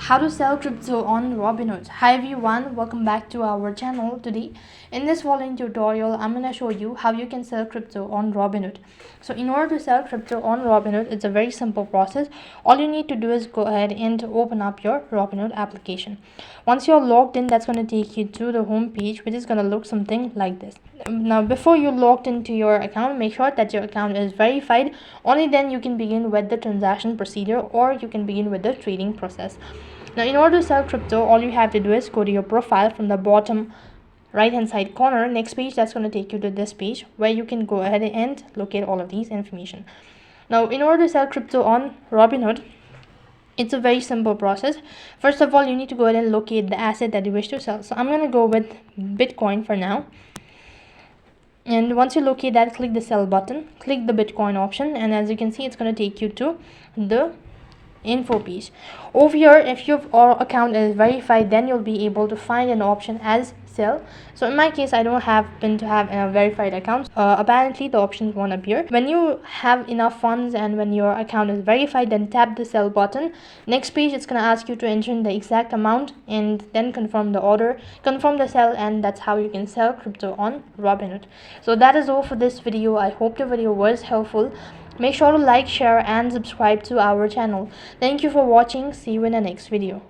How to sell crypto on Robinhood. Hi everyone, welcome back to our channel. Today in this following tutorial I'm going to show you how you can sell crypto on Robinhood. So in order to sell crypto on Robinhood, it's a very simple process. All you need to do is go ahead and open up your Robinhood application. Once you're logged in, that's going to take you to the home page, which is going to look something like this. Now before you logged into your account, make sure that your account is verified. Only then you can begin with the transaction procedure, or you can begin with the trading process. Now in order to sell crypto, all you have to do is go to your profile from the bottom right hand side corner. Next page, that's going to take you to this page where you can go ahead and locate all of these information. Now in order to sell crypto on Robinhood, it's a very simple process. First of all, you need to go ahead and locate the asset that you wish to sell. So I'm going to go with Bitcoin for now. And once you locate that, click the sell button, click the Bitcoin option, and as you can see, it's going to take you to the info page. Over here, if your account is verified, then you'll be able to find an option as sell. So in my case, I don't happen to have a verified account. Apparently the options won't appear. When you have enough funds and when your account is verified, then tap the sell button. Next page, it's going to ask you to enter in the exact amount and then confirm the order, confirm the sell, and that's how you can sell crypto on Robinhood. So that is all for this video. I hope the video was helpful. Make sure to like, share and subscribe to our channel. Thank you for watching. See you in the next video.